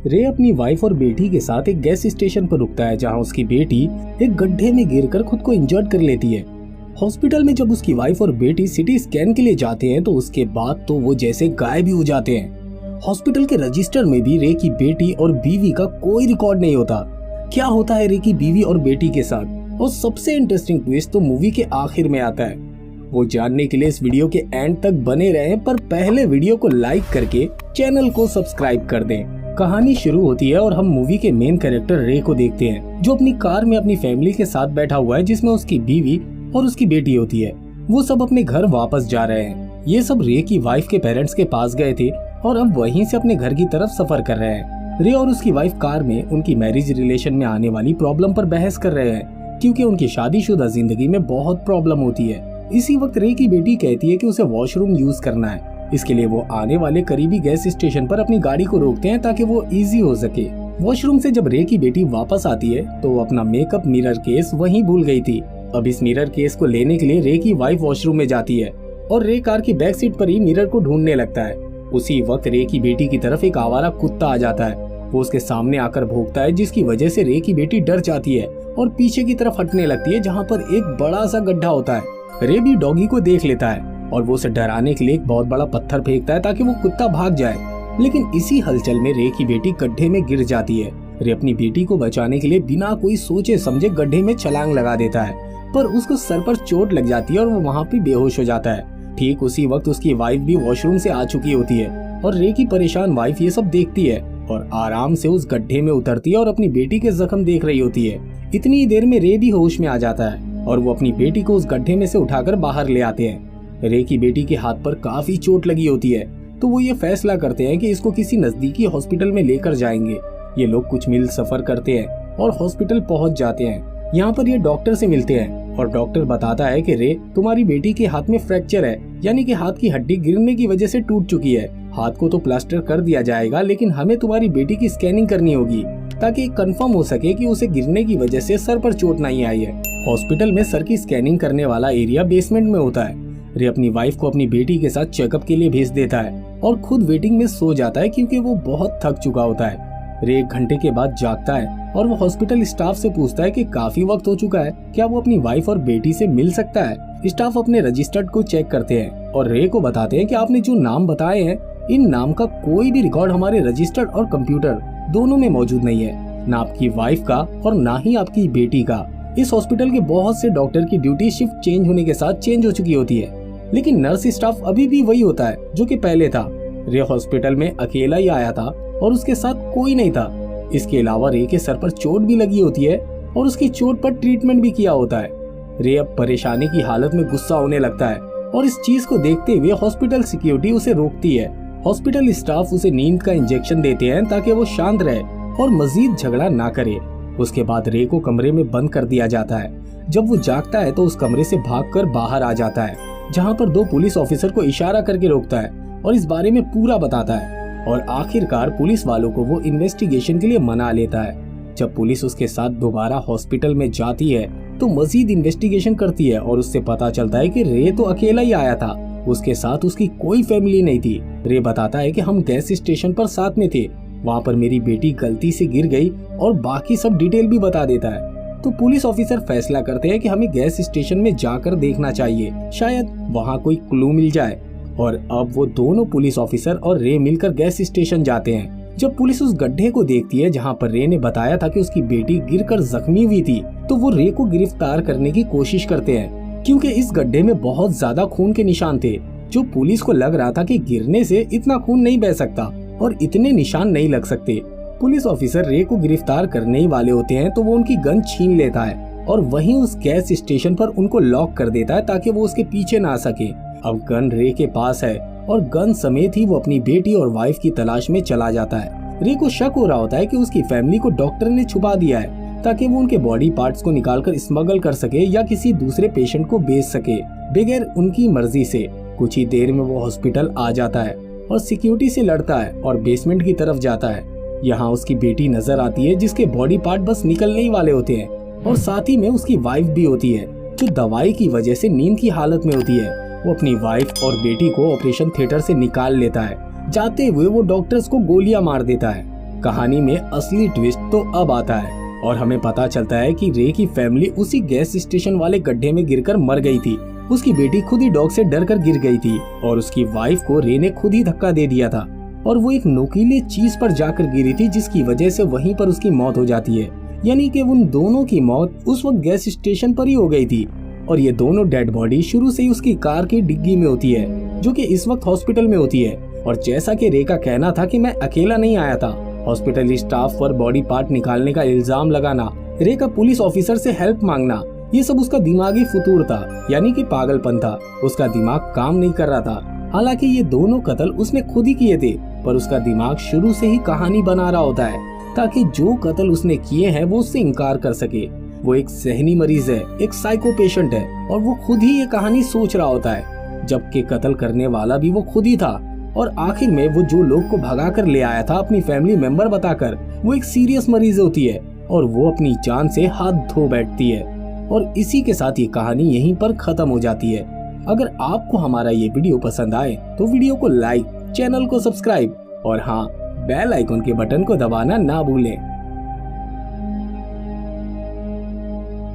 रे अपनी वाइफ और बेटी के साथ एक गैस स्टेशन पर रुकता है जहां उसकी बेटी एक गड्ढे में गिरकर खुद को इंजर्ड कर लेती है। हॉस्पिटल में जब उसकी वाइफ और बेटी सिटी स्कैन के लिए जाते हैं तो उसके बाद तो वो जैसे गायब ही हो जाते हैं। हॉस्पिटल के रजिस्टर में भी रे की बेटी और बीवी का कोई रिकॉर्ड नहीं होता। क्या होता है रे की बीवी और बेटी के साथ, और सबसे इंटरेस्टिंग ट्विस्ट तो मूवी के आखिर में आता है। वो जानने के लिए इस वीडियो के एंड तक बने रहें, पर पहले वीडियो को लाइक करके चैनल को सब्सक्राइब कर दें। कहानी शुरू होती है और हम मूवी के मेन कैरेक्टर रे को देखते हैं जो अपनी कार में अपनी फैमिली के साथ बैठा हुआ है, जिसमें उसकी बीवी और उसकी बेटी होती है। वो सब अपने घर वापस जा रहे हैं। ये सब रे की वाइफ के पेरेंट्स के पास गए थे और अब वहीं से अपने घर की तरफ सफर कर रहे हैं। रे और उसकी वाइफ कार में उनकी मैरिज रिलेशन में आने वाली प्रॉब्लम पर बहस कर रहे हैं, क्योंकि उनकी शादीशुदा जिंदगी में बहुत प्रॉब्लम होती है। इसी वक्त रे की बेटी कहती है कि उसे वॉशरूम यूज करना है। इसके लिए वो आने वाले करीबी गैस स्टेशन पर अपनी गाड़ी को रोकते हैं ताकि वो इजी हो सके। वॉशरूम से जब रे की बेटी वापस आती है तो वो अपना मेकअप मिरर केस वहीं भूल गई थी। अब इस मिरर केस को लेने के लिए रे की वाइफ वॉशरूम में जाती है और रे कार की बैक सीट पर ही मिरर को ढूंढने लगता है। उसी वक्त रे की बेटी की तरफ एक आवारा कुत्ता आ जाता है। वो उसके सामने आकर भौंकता है, जिसकी वजह से रे की बेटी डर जाती है और पीछे की तरफ हटने लगती है जहाँ पर एक बड़ा सा गड्ढा होता है। रे भी डॉगी को देख लेता है और वो उसे डराने के लिए एक बहुत बड़ा पत्थर फेंकता है ताकि वो कुत्ता भाग जाए। लेकिन इसी हलचल में रे की बेटी गड्ढे में गिर जाती है। रे अपनी बेटी को बचाने के लिए बिना कोई सोचे समझे गड्ढे में छलांग लगा देता है, पर उसको सर पर चोट लग जाती है और वो वहाँ पे बेहोश हो जाता है। ठीक उसी वक्त उसकी वाइफ भी वॉशरूम से आ चुकी होती है और रे की परेशान वाइफ ये सब देखती है और आराम से उस गड्ढे में उतरती है और अपनी बेटी के जख्म देख रही होती है। इतनी देर में रे भी होश में आ जाता है और वो अपनी बेटी को उस गड्ढे में से उठाकर बाहर ले आते हैं। रे की बेटी के हाथ पर काफी चोट लगी होती है, तो वो ये फैसला करते हैं कि इसको किसी नजदीकी हॉस्पिटल में लेकर जाएंगे। ये लोग कुछ मील सफर करते हैं और हॉस्पिटल पहुंच जाते हैं। यहाँ पर ये डॉक्टर से मिलते हैं और डॉक्टर बताता है कि रे, तुम्हारी बेटी के हाथ में फ्रैक्चर है, यानी कि हाथ की हड्डी गिरने की वजह से टूट चुकी है। हाथ को तो प्लास्टर कर दिया जाएगा, लेकिन हमें तुम्हारी बेटी की स्कैनिंग करनी होगी ताकि कंफर्म हो सके कि उसे गिरने की वजह से सर पर चोट नहीं आई है। हॉस्पिटल में सर की स्कैनिंग करने वाला एरिया बेसमेंट में होता है। रे अपनी वाइफ को अपनी बेटी के साथ चेकअप के लिए भेज देता है और खुद वेटिंग में सो जाता है क्योंकि वो बहुत थक चुका होता है। रे 1 घंटे के बाद जागता है और वो हॉस्पिटल स्टाफ से पूछता है कि काफी वक्त हो चुका है, क्या वो अपनी वाइफ और बेटी से मिल सकता है। स्टाफ अपने रजिस्टर्ड को चेक करते हैं और रे को बताते हैं कि आपने जो नाम बताए हैं, इन नाम का कोई भी रिकॉर्ड हमारे रजिस्टर्ड और कंप्यूटर दोनों में मौजूद नहीं है, ना आपकी वाइफ का और ना ही आपकी बेटी का। इस हॉस्पिटल के बहुत से डॉक्टर की ड्यूटी शिफ्ट चेंज होने के साथ चेंज हो चुकी होती है, लेकिन नर्स स्टाफ अभी भी वही होता है जो कि पहले था। रे हॉस्पिटल में अकेला ही आया था और उसके साथ कोई नहीं था। इसके अलावा रे के सर पर चोट भी लगी होती है और उसकी चोट पर ट्रीटमेंट भी किया होता है। रे अब परेशानी की हालत में गुस्सा होने लगता है और इस चीज को देखते हुए हॉस्पिटल सिक्योरिटी उसे रोकती है। हॉस्पिटल स्टाफ उसे नींद का इंजेक्शन देते हैं ताकि वो शांत रहे और मजीद झगड़ा ना करे। उसके बाद रे को कमरे में बंद कर दिया जाता है। जब वो जागता है तो उस कमरे से भागकर बाहर आ जाता है, जहाँ पर 2 पुलिस ऑफिसर को इशारा करके रोकता है और इस बारे में पूरा बताता है और आखिरकार पुलिस वालों को वो इन्वेस्टिगेशन के लिए मना लेता है। जब पुलिस उसके साथ दोबारा हॉस्पिटल में जाती है तो मजीद इन्वेस्टिगेशन करती है और उससे पता चलता है कि रे तो अकेला ही आया था, उसके साथ उसकी कोई फैमिली नहीं थी। रे बताता है कि हम गैस स्टेशन पर साथ में थे, वहाँ पर मेरी बेटी गलती से गिर गई और बाकी सब डिटेल भी बता देता है। तो पुलिस ऑफिसर फैसला करते हैं कि हमें गैस स्टेशन में जाकर देखना चाहिए, शायद वहाँ कोई क्लू मिल जाए। और अब वो दोनों पुलिस ऑफिसर और रे मिलकर गैस स्टेशन जाते हैं। जब पुलिस उस गड्ढे को देखती है जहाँ पर रे ने बताया था कि उसकी बेटी गिरकर जख्मी हुई थी, तो वो रे को गिरफ्तार करने की कोशिश करते हैं, क्योंकि इस गड्ढे में बहुत ज्यादा खून के निशान थे, जो पुलिस को लग रहा था कि गिरने से इतना खून नहीं बह सकता और इतने निशान नहीं लग सकते। पुलिस ऑफिसर रे को गिरफ्तार करने ही वाले होते हैं तो वो उनकी गन छीन लेता है और वहीं उस गैस स्टेशन पर उनको लॉक कर देता है ताकि वो उसके पीछे ना आ सके। अब गन रे के पास है और गन समेत ही वो अपनी बेटी और वाइफ की तलाश में चला जाता है। रे को शक हो रहा होता है कि उसकी फैमिली को डॉक्टर ने छुपा दिया है ताकि वो उनके बॉडी पार्ट्स को निकालकर स्मगल कर सके या किसी दूसरे पेशेंट को बेच सके बगैर उनकी मर्जी से। कुछ ही देर में वो हॉस्पिटल आ जाता है और सिक्योरिटी से लड़ता है और बेसमेंट की तरफ जाता है। यहाँ उसकी बेटी नजर आती है जिसके बॉडी पार्ट बस निकलने ही वाले होते हैं और साथ ही में उसकी वाइफ भी होती है जो दवाई की वजह से नींद की हालत में होती है। वो अपनी वाइफ और बेटी को ऑपरेशन थिएटर से निकाल लेता है। जाते हुए वो डॉक्टर्स को गोलियां मार देता है। कहानी में असली ट्विस्ट तो अब आता है और हमें पता चलता है कि रे की फैमिली उसी गैस स्टेशन वाले गड्ढे में गिरकर मर गई थी। उसकी बेटी खुद ही डॉग से डरकर गिर गई थी और उसकी वाइफ को रे ने खुद ही धक्का दे दिया था और वो एक नुकीले चीज पर जाकर गिरी थी, जिसकी वजह से वहीं पर उसकी मौत हो जाती है। यानी कि उन दोनों की मौत उस वक्त गैस स्टेशन पर ही हो गई थी और ये दोनों डेड बॉडी शुरू से ही उसकी कार की डिग्गी में होती है, जो कि इस वक्त हॉस्पिटल में होती है। और जैसा कि रे का कहना था कि मैं अकेला नहीं आया था, हॉस्पिटल स्टाफ पर बॉडी पार्ट निकालने का इल्जाम लगाना, रे का पुलिस ऑफिसर से हेल्प मांगना, ये सब उसका दिमागी फुतूर था, यानी कि पागलपन था। उसका दिमाग काम नहीं कर रहा था। हालांकि ये दोनों कत्ल उसने खुद ही किए थे, पर उसका दिमाग शुरू से ही कहानी बना रहा होता है ताकि जो कत्ल उसने किए हैं वो उससे इनकार कर सके। वो एक सहनी मरीज है, एक साइको पेशेंट है और वो खुद ही ये कहानी सोच रहा होता है, जबकि कत्ल करने वाला भी वो खुद ही था। और आखिर में वो जो लोग को भगा कर ले आया था अपनी फैमिली मेंबर बताकर, वो एक सीरियस मरीज होती है और वो अपनी जान से हाथ धो बैठती है। और इसी के साथ ये कहानी यहीं पर खत्म हो जाती है। अगर आपको हमारा ये वीडियो पसंद आए तो वीडियो को लाइक, चैनल को सब्सक्राइब और हाँ, बेल आइकन के बटन को दबाना ना भूलें।